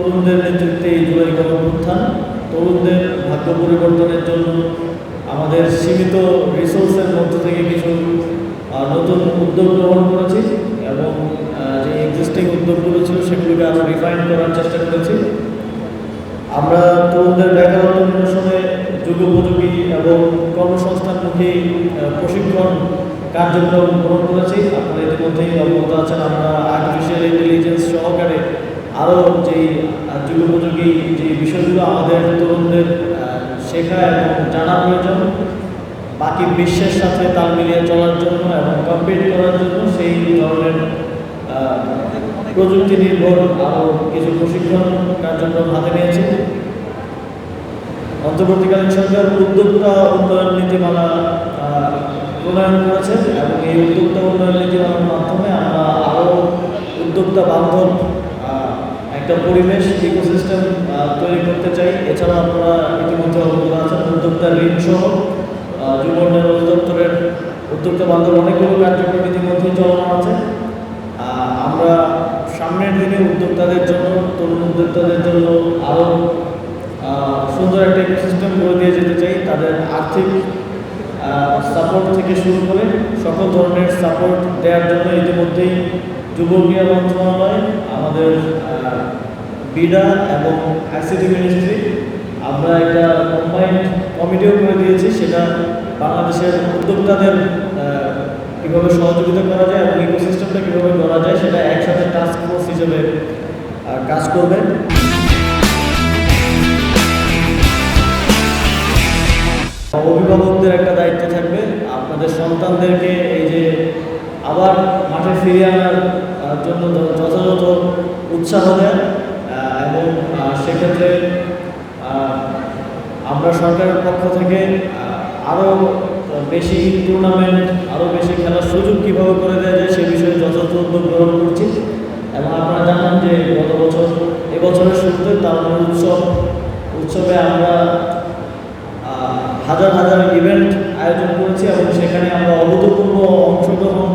তরুণদের নেতৃত্বে এই জুলাই গণঅভ্যুত্থান তরুণদের ভাগ্য পরিবর্তনের জন্য আমাদের সীমিত রিসোর্সের মধ্য থেকে কিছু নতুন উদ্যোগ গ্রহণ করেছি এবং যে এক্সিস্টিং উদ্যোগগুলো ছিল সেগুলোকে আরও রিফাইন করার চেষ্টা করেছি। আমরা তরুণদের বেকারত্ব নিরসনে যুগোপযোগী এবং কর্মসংস্থানমুখী প্রশিক্ষণ কার্যক্রম গ্রহণ করেছি। আপনারা ইতিমধ্যেই অবগত আছেন, আমরা আর্টিফিশিয়াল ইন্টেলিজেন্স সহকারে আরও যেই যুগোপযোগী যে বিষয়গুলো আমাদের তরুণদের শেখা এবং জানা প্রয়োজন বাকি বিশ্বের সাথে তাল মিলিয়ে চলার জন্য এবং কম্পিট করার জন্য সেই ধরনের প্রযুক্তি নির্ভর আরও কিছু প্রশিক্ষণ কার্যক্রম হাতে নিয়েছে। অন্তর্বর্তীকালীন সরকার উদ্যোক্তা উন্নয়ন নীতিমালা প্রণয়ন করেছে এবং এই উদ্যোক্তা উন্নয়ন নীতিমালার মাধ্যমে আমরা আরও উদ্যোক্তা বান্ধব একটা পরিবেশ ইকোসিস্টেম তৈরি করতে চাই। এছাড়া আপনারা ইতিমধ্যে অবগত আছেন, উদ্যোক্তা ঋণ সহ যুব উন্নয়ন অধিদপ্তরের উদ্যোক্তা বান্ধব অনেকগুলো কার্যক্রম ইতিমধ্যেই চলমান আছে। আমরা সামনের দিনে উদ্যোক্তাদের জন্য তরুণ উদ্যোক্তাদের জন্য আরও সুন্দর একটা ইকোসিস্টেম গড়ে দিয়ে যেতে চাই। তাদের আর্থিক সাপোর্ট থেকে শুরু করে সকল ধরনের সাপোর্ট দেওয়ার জন্য ইতিমধ্যেই যুব ক্রীড়া মন্ত্রণালয়, আমাদের বিডা এবং আইসিটি মিনিস্ট্রি আমরা একটা কম্বাইন্ড কমিটিও করে দিয়েছি। সেটা বাংলাদেশের উদ্যোক্তাদের কীভাবে সহযোগিতা করা যায় এবং ইকোসিস্টেমটা কীভাবে করা যায় সেটা একসাথে টাস্ক ফোর্স হিসেবে কাজ করবে। অভিভাবকদের একটা দায়িত্ব থাকবে আপনাদের সন্তানদেরকে এই যে আবার মাঠে ফিরিয়ে আনার জন্য যথাযথ উৎসাহ দেন এবং সেক্ষেত্রে আমরা সরকারের পক্ষ থেকে আরও বেশি টুর্নামেন্ট, আরও বেশি খেলার সুযোগ কীভাবে করে দেওয়া যায় সে বিষয়ে যথাযথ উদ্যোগ গ্রহণ করছি। এবং আপনারা জানেন যে গত বছর এবছরের শুরুতে তারুণ্য উৎসবে আমরা হাজার হাজার ইভেন্ট আয়োজন করেছি এবং সেখানে আমরা অভূতপূর্ব অংশগ্রহণ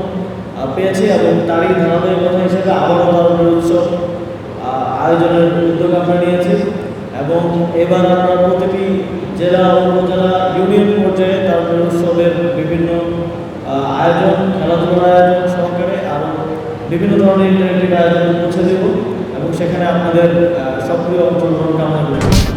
পেয়েছি এবং তারই ধারাবাহিকতা হিসেবে আবারও তারুণ্য উৎসব আয়োজনের উদ্যোগ আমরা নিয়েছি এবং এবার আমরা প্রতিটি জেলা উপজেলা ইউনিয়ন পর্যায়ে তারুণ্য উৎসবের বিভিন্ন আয়োজন, খেলাধুলার আয়োজন সহকারে আরও বিভিন্ন ধরনের ইন্টারেক্টিভ আয়োজন পৌঁছে দেব এবং সেখানে আপনাদের সক্রিয় অংশগ্রহণ কামনা করব।